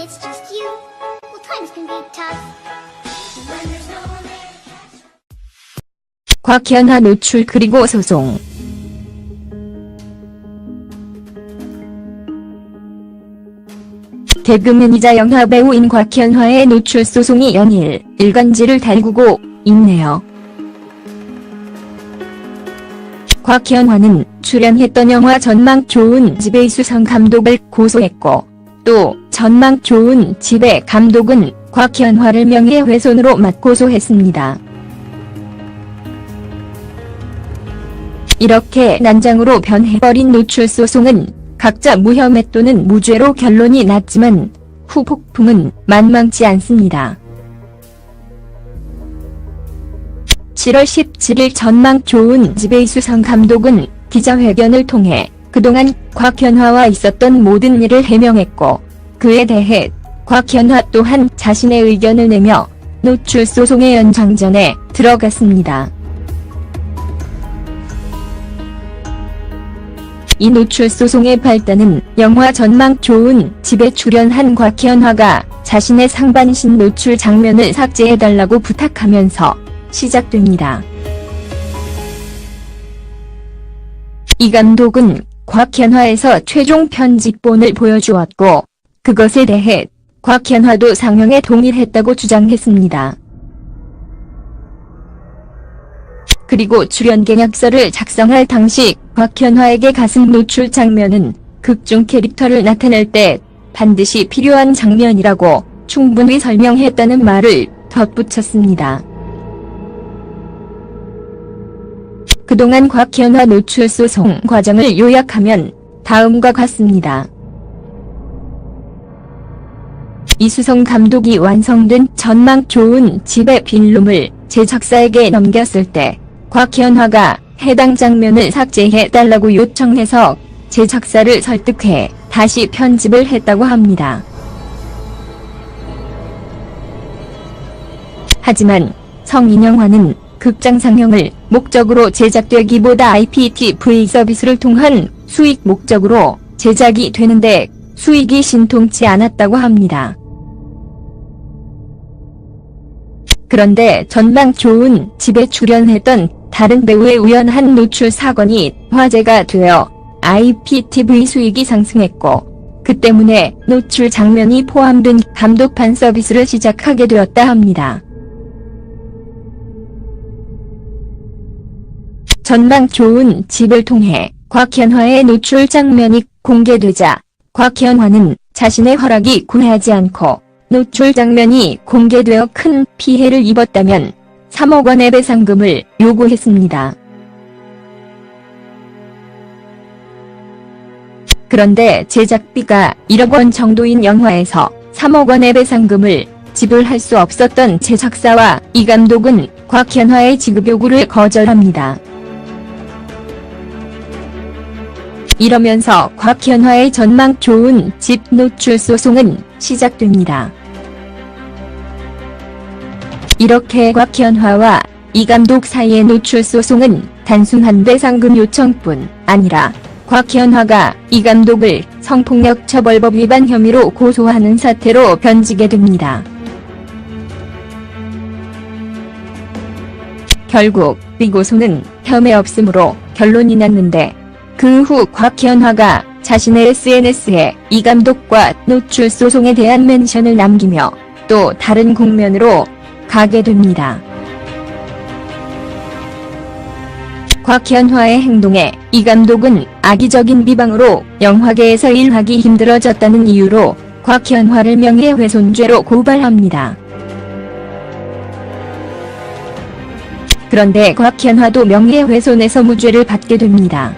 it's just you, well, times can be tough. When there's no one there to catch. 곽현화 노출 그리고 소송. 개그맨이자 영화배우인 곽현화의 노출 소송이 연일 일간지를 달구고 있네요. 곽현화는 출연했던 영화 전망 좋은 집의 이수성 감독을 고소했고, 또 전망 좋은 집의 감독은 곽현화를 명예훼손으로 맞고소했습니다. 이렇게 난장으로 변해버린 노출 소송은 각자 무혐의 또는 무죄로 결론이 났지만 후폭풍은 만만치 않습니다. 7월 17일 전망 좋은 집의 이수성 감독은 기자회견을 통해 그동안 곽현화와 있었던 모든 일을 해명했고, 그에 대해 곽현화 또한 자신의 의견을 내며 노출 소송의 연장전에 들어갔습니다. 이 노출 소송의 발단은 영화 전망 좋은 집에 출연한 곽현화가 자신의 상반신 노출 장면을 삭제해달라고 부탁하면서 시작됩니다. 이 감독은 곽현화에서 최종 편집본을 보여주었고, 그것에 대해 곽현화도 상영에 동의했다고 주장했습니다. 그리고 출연 계약서를 작성할 당시 곽현화에게 가슴 노출 장면은 극중 캐릭터를 나타낼 때 반드시 필요한 장면이라고 충분히 설명했다는 말을 덧붙였습니다. 그동안 곽현화 노출 소송 과정을 요약하면 다음과 같습니다. 이수성 감독이 완성된 전망 좋은 집의 필름을 제작사에게 넘겼을 때 곽현화가 해당 장면을 삭제해달라고 요청해서 제작사를 설득해 다시 편집을 했다고 합니다. 하지만 성인영화는 극장 상영을 목적으로 제작되기보다 IPTV 서비스를 통한 수익 목적으로 제작이 되는데 수익이 신통치 않았다고 합니다. 그런데 전망 좋은 집에 출연했던 다른 배우의 우연한 노출 사건이 화제가 되어 IPTV 수익이 상승했고, 그 때문에 노출 장면이 포함된 감독판 서비스를 시작하게 되었다 합니다. 전망 좋은 집을 통해 곽현화의 노출 장면이 공개되자 곽현화는 자신의 허락이 구하지 않고 노출 장면이 공개되어 큰 피해를 입었다면 3억 원의 배상금을 요구했습니다. 그런데 제작비가 1억 원 정도인 영화에서 3억 원의 배상금을 지불할 수 없었던 제작사와 이 감독은 곽현화의 지급 요구를 거절합니다. 이러면서 곽현화의 전망 좋은 집 노출 소송은 시작됩니다. 이렇게 곽현화와 이 감독 사이의 노출 소송은 단순한 배상금 요청뿐 아니라 곽현화가 이 감독을 성폭력 처벌법 위반 혐의로 고소하는 사태로 변지게 됩니다. 결국 이 고소는 혐의 없음으로 결론이 났는데, 그 후 곽현화가 자신의 SNS에 이 감독과 노출 소송에 대한 멘션을 남기며 또 다른 국면으로 가게 됩니다. 곽현화의 행동에 이 감독은 악의적인 비방으로 영화계에서 일하기 힘들어졌다는 이유로 곽현화를 명예훼손죄로 고발합니다. 그런데 곽현화도 명예훼손에서 무죄를 받게 됩니다.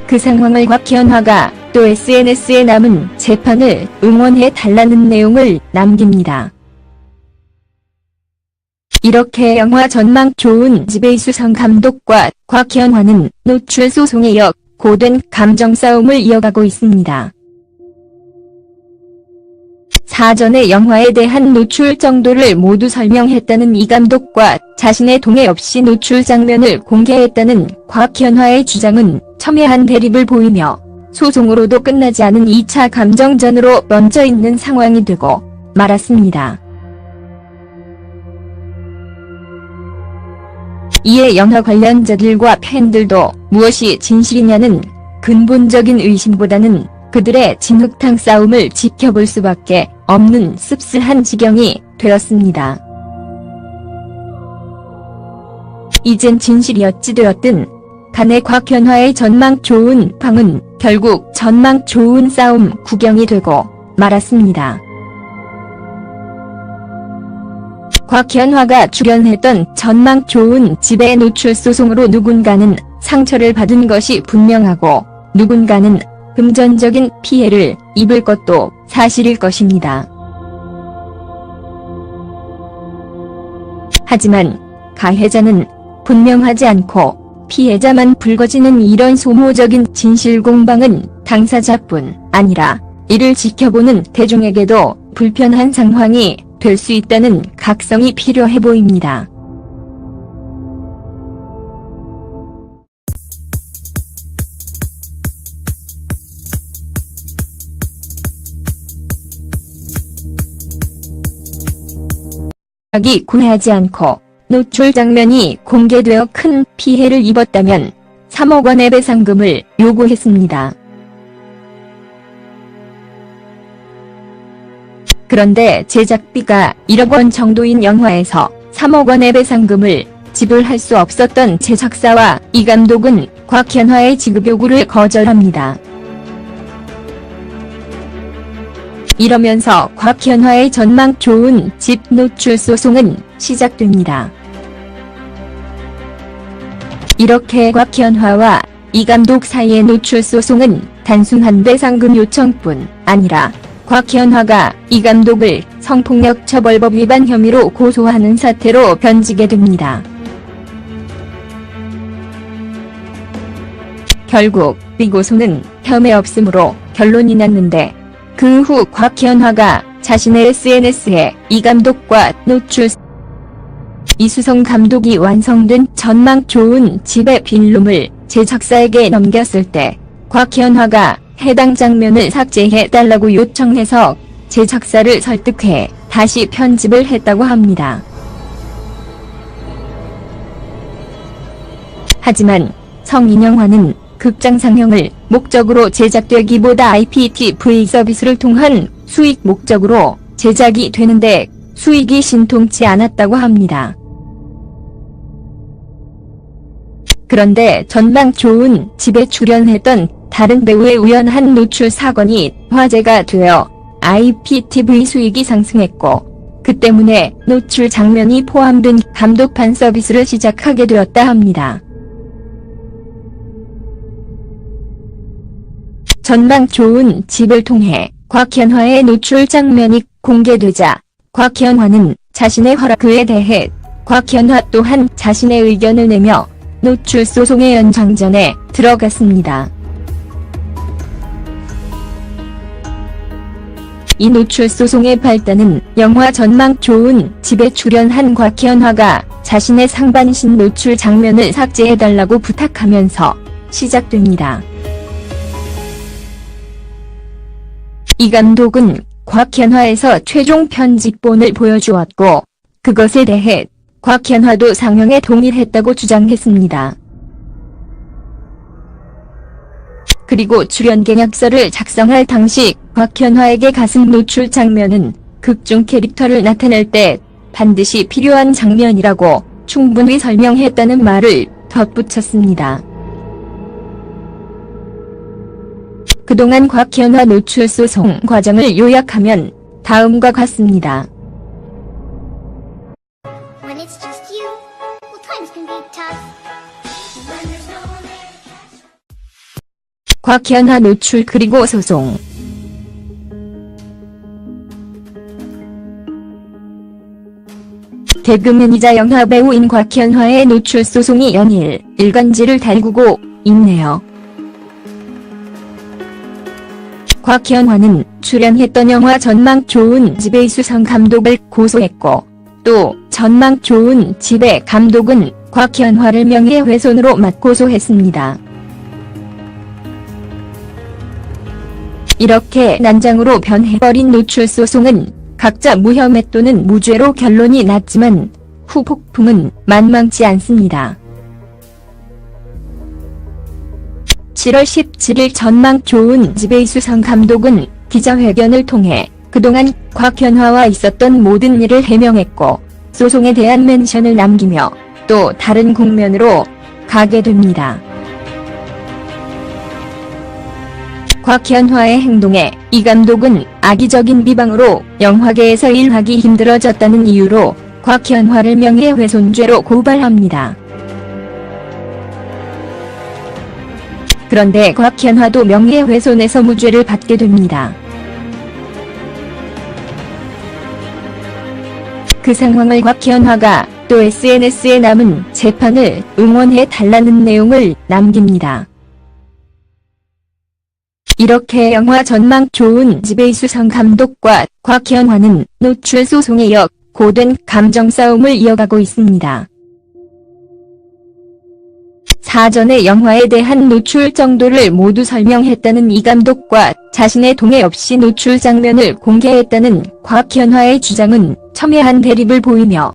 그 상황을 곽현화가 또 SNS에 남은 재판을 응원해달라는 내용을 남깁니다. 이렇게 영화 전망 좋은 집의 이수성 감독과 곽현화는 노출 소송에 이어 고된 감정 싸움을 이어가고 있습니다. 사전에 영화에 대한 노출 정도를 모두 설명했다는 이 감독과 자신의 동의 없이 노출 장면을 공개했다는 곽현화의 주장은 첨예한 대립을 보이며 소송으로도 끝나지 않은 2차 감정전으로 멈춰 있는 상황이 되고 말았습니다. 이에 영화 관련자들과 팬들도 무엇이 진실이냐는 근본적인 의심보다는 그들의 진흙탕 싸움을 지켜볼 수밖에 없는 씁쓸한 지경이 되었습니다. 이젠 진실이 어찌 되었든 간의 곽현화의 전망 좋은 방은 결국 전망 좋은 싸움 구경이 되고 말았습니다. 곽현화가 출연했던 전망 좋은 집의 노출 소송으로 누군가는 상처를 받은 것이 분명하고 누군가는 금전적인 피해를 입을 것도 사실일 것입니다. 하지만 가해자는 분명하지 않고 피해자만 불거지는 이런 소모적인 진실 공방은 당사자뿐 아니라 이를 지켜보는 대중에게도 불편한 상황이 될 수 있다는 각성이 필요해 보입니다. 구애하지 않고 노출 장면이 공개되어 큰 피해를 입었다면 3억 원의 배상금을 요구했습니다. 그런데 제작비가 1억 원 정도인 영화에서 3억 원의 배상금을 지불할 수 없었던 제작사와 이 감독은 곽현화의 지급 요구를 거절합니다. 이러면서 곽현화의 전망 좋은 집 노출 소송은 시작됩니다. 이렇게 곽현화와 이 감독 사이의 노출 소송은 단순한 배상금 요청뿐 아니라 곽현화가 이 감독을 성폭력 처벌법 위반 혐의로 고소하는 사태로 변지게 됩니다. 결국 이 고소는 혐의 없음으로 결론이 났는데 그 후 곽현화가 자신의 SNS에 이 감독과 노출 이수성 감독이 완성된 전망 좋은 집의 필름을 제작사에게 넘겼을 때 곽현화가 해당 장면을 삭제해달라고 요청해서 제작사를 설득해 다시 편집을 했다고 합니다. 하지만 성인영화는 극장 상영을 목적으로 제작되기보다 IPTV 서비스를 통한 수익 목적으로 제작이 되는데 수익이 신통치 않았다고 합니다. 그런데 전망 좋은 집에 출연했던 다른 배우의 우연한 노출 사건이 화제가 되어 IPTV 수익이 상승했고 그 때문에 노출 장면이 포함된 감독판 서비스를 시작하게 되었다 합니다. 전망 좋은 집을 통해 곽현화의 노출 장면이 공개되자 곽현화는 자신의 허락에 대해 곽현화 또한 자신의 의견을 내며 노출 소송의 연장전에 들어갔습니다. 이 노출 소송의 발단은 영화 전망 좋은 집에 출연한 곽현화가 자신의 상반신 노출 장면을 삭제해달라고 부탁하면서 시작됩니다. 이 감독은 곽현화에서 최종 편집본을 보여주었고 그것에 대해 곽현화도 상영에 동의했다고 주장했습니다. 그리고 출연 계약서를 작성할 당시 곽현화에게 가슴 노출 장면은 극중 캐릭터를 나타낼 때 반드시 필요한 장면이라고 충분히 설명했다는 말을 덧붙였습니다. 그동안 곽현화 노출 소송 과정을 요약하면 다음과 같습니다. When it's just you, well, times can be tough. When there's no one there to catch. 곽현화 노출 그리고 소송. 개그맨이자 영화배우인 곽현화의 노출 소송이 연일 일간지를 달구고 있네요. 곽현화는 출연했던 영화 전망 좋은 집의 이수성 감독을 고소했고 또 전망 좋은 집의 감독은 곽현화를 명예훼손으로 맞고소했습니다. 이렇게 난장으로 변해버린 노출 소송은 각자 무혐의 또는 무죄로 결론이 났지만 후폭풍은 만만치 않습니다. 7월 17일 전망 좋은 지배이수성 감독은 기자회견을 통해 그동안 곽현화와 있었던 모든 일을 해명했고 소송에 대한 멘션을 남기며 또 다른 국면으로 가게 됩니다. 곽현화의 행동에 이 감독은 악의적인 비방으로 영화계에서 일하기 힘들어졌다는 이유로 곽현화를 명예훼손죄로 고발합니다. 그런데 곽현화도 명예훼손에서 무죄를 받게 됩니다. 그 상황을 곽현화가 또 SNS에 남은 재판을 응원해달라는 내용을 남깁니다. 이렇게 영화 전망 좋은 지배이수성 감독과 곽현화는 노출 소송에 이어 고된 감정 싸움을 이어가고 있습니다. 사전에 영화에 대한 노출 정도를 모두 설명했다는 이 감독과 자신의 동의 없이 노출 장면을 공개했다는 곽현화의 주장은 첨예한 대립을 보이며